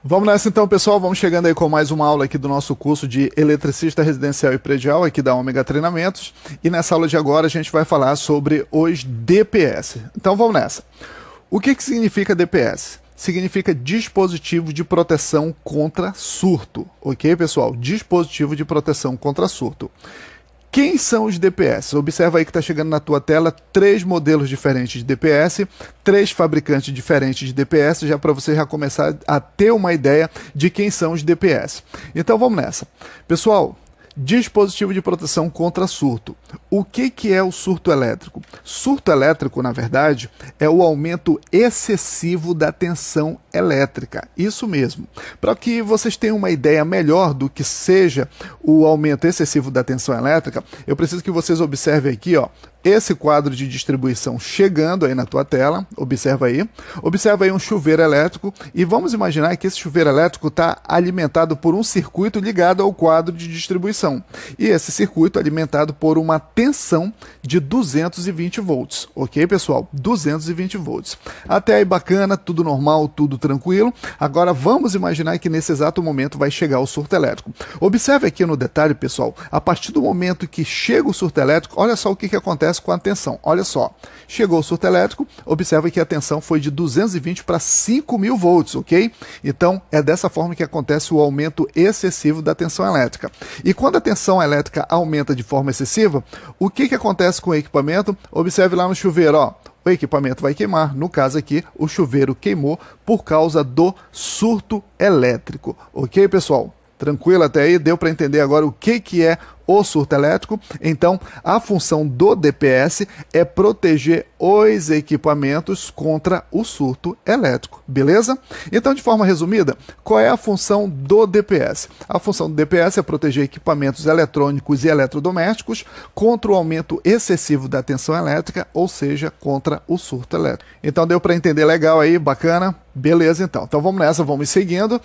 Vamos nessa então, pessoal. Vamos chegando aí com mais uma aula aqui do nosso curso de Eletricista Residencial e Predial, aqui da Ômega Treinamentos. E nessa aula de agora a gente vai falar sobre os DPS. Então vamos nessa. O que significa DPS? Significa dispositivo de proteção contra surto. Ok, pessoal? Dispositivo de proteção contra surto. Quem são os DPS? Observa aí que está chegando na tua tela 3 modelos diferentes de DPS, 3 fabricantes diferentes de DPS, já para você já começar a ter uma ideia de quem são os DPS. Então vamos nessa. Pessoal, dispositivo de proteção contra surto. O que é o surto elétrico? Surto elétrico, na verdade, é o aumento excessivo da tensão elétrica. Isso mesmo. Para que vocês tenham uma ideia melhor do que seja o aumento excessivo da tensão elétrica, eu preciso que vocês observem aqui, ó, esse quadro de distribuição chegando aí na tua tela, observa aí um chuveiro elétrico e vamos imaginar que esse chuveiro elétrico está alimentado por um circuito ligado ao quadro de distribuição e esse circuito alimentado por uma tensão de 220 volts, ok pessoal? 220 volts. Até aí bacana, tudo normal, tudo tranquilo. Agora vamos imaginar que nesse exato momento vai chegar o surto elétrico. Observe aqui no detalhe, pessoal, a partir do momento que chega o surto elétrico, olha só o que acontece com a tensão. Olha só, chegou o surto elétrico, observa que a tensão foi de 220 para 5.000 volts, ok? Então, é dessa forma que acontece o aumento excessivo da tensão elétrica. E quando a tensão elétrica aumenta de forma excessiva, o que acontece com o equipamento? Observe lá no chuveiro, ó. O equipamento vai queimar, no caso aqui, o chuveiro queimou por causa do surto elétrico, ok, pessoal? Tranquilo até aí? Deu para entender agora o que é o surto elétrico? Então, a função do DPS é proteger os equipamentos contra o surto elétrico, beleza? Então, de forma resumida, qual é a função do DPS? A função do DPS é proteger equipamentos eletrônicos e eletrodomésticos contra o aumento excessivo da tensão elétrica, ou seja, contra o surto elétrico. Então, deu para entender legal aí? Bacana? Beleza, então. Então, vamos nessa, vamos seguindo.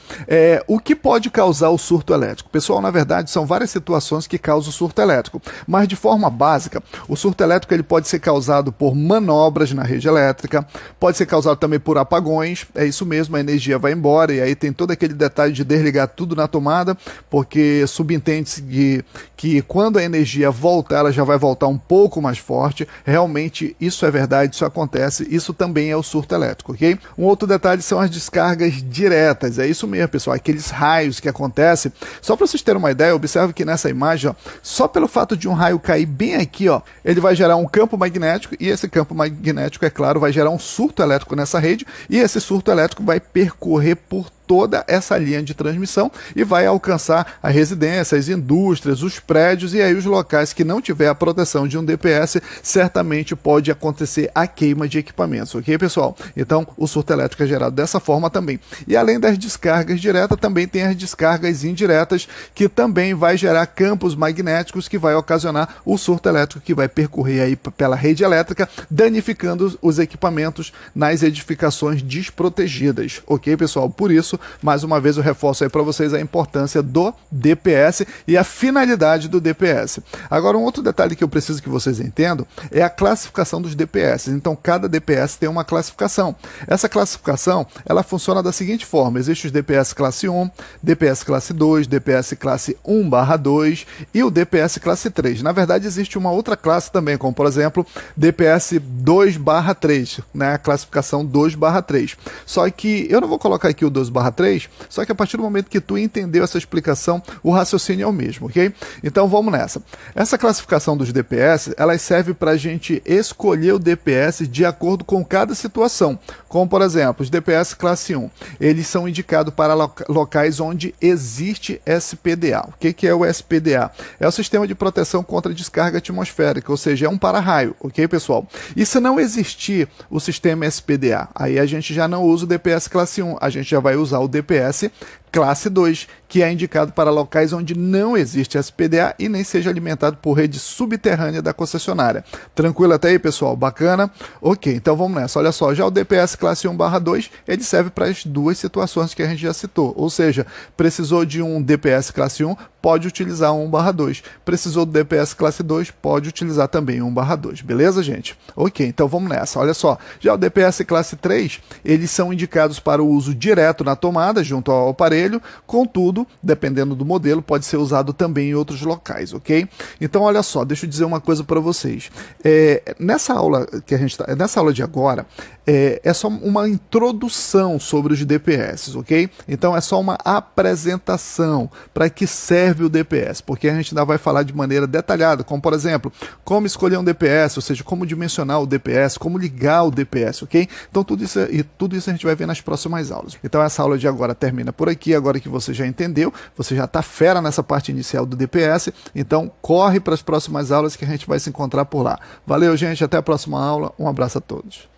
O que pode causar o surto elétrico? Pessoal, na verdade, são várias situações que causam o surto elétrico, mas de forma básica, o surto elétrico ele pode ser causado por manobras na rede elétrica, pode ser causado também por apagões, é isso mesmo, a energia vai embora e aí tem todo aquele detalhe de desligar tudo na tomada, porque subentende-se que quando a energia voltar, ela já vai voltar um pouco mais forte, realmente isso é verdade, isso acontece, isso também é o surto elétrico, ok? Um outro detalhe são as descargas diretas, é isso mesmo, pessoal, aqueles raios que acontecem, só para vocês terem uma ideia, observe que nessa imagem, ó, só pelo fato de um raio cair bem aqui, ó, ele vai gerar um campo magnético e esse campo magnético, é claro, vai gerar um surto elétrico nessa rede e esse surto elétrico vai percorrer por toda essa linha de transmissão e vai alcançar a residência, as indústrias, os prédios e aí os locais que não tiver a proteção de um DPS, certamente pode acontecer a queima de equipamentos, ok, pessoal? Então, o surto elétrico é gerado dessa forma também. E além das descargas diretas, também tem as descargas indiretas, que também vai gerar campos magnéticos que vai ocasionar o surto elétrico que vai percorrer aí pela rede elétrica, danificando os equipamentos nas edificações desprotegidas, ok, pessoal? Por isso, mais uma vez eu reforço aí para vocês a importância do DPS e a finalidade do DPS. Agora, um outro detalhe que eu preciso que vocês entendam é a classificação dos DPS. Então, cada DPS tem uma classificação. Essa classificação, ela funciona da seguinte forma: existe os DPS classe 1, DPS classe 2, DPS classe 1/2 e o DPS classe 3. Na verdade, existe uma outra classe também, como por exemplo, DPS 2/3, né? A classificação 2/3. Só que eu não vou colocar aqui o 2/3, só que a partir do momento que tu entendeu essa explicação, o raciocínio é o mesmo, ok? Então vamos nessa. Essa classificação dos DPS, ela serve para a gente escolher o DPS de acordo com cada situação. Como por exemplo, os DPS classe 1, eles são indicados para locais onde existe SPDA. O que é o SPDA? É o Sistema de Proteção contra Descarga Atmosférica, ou seja, é um para-raio, ok, pessoal? E se não existir o sistema SPDA, aí a gente já não usa o DPS classe 1, a gente já vai usar o DPS classe 2, que é indicado para locais onde não existe SPDA e nem seja alimentado por rede subterrânea da concessionária. Tranquilo até aí, pessoal? Bacana? Ok, então vamos nessa. Olha só, já o DPS classe 1/2, ele serve para as duas situações que a gente já citou, ou seja, precisou de um DPS classe 1, pode utilizar 1/2. Precisou do DPS classe 2, pode utilizar também 1/2. Beleza, gente? Ok, então vamos nessa. Olha só, já o DPS classe 3, eles são indicados para o uso direto na tomada, junto ao aparelho, contudo, dependendo do modelo, pode ser usado também em outros locais, ok? Então, olha só, deixa eu dizer uma coisa para vocês. Nessa aula de agora, é só uma introdução sobre os DPS, ok? Então, é só uma apresentação para que serve o DPS, porque a gente ainda vai falar de maneira detalhada, como, por exemplo, como escolher um DPS, ou seja, como dimensionar o DPS, como ligar o DPS, ok? Então, tudo isso a gente vai ver nas próximas aulas. Então, essa aula de agora termina por aqui, agora que você já entendeu, você já está fera nessa parte inicial do DPS, então corre para as próximas aulas que a gente vai se encontrar por lá. Valeu, gente, até a próxima aula, um abraço a todos.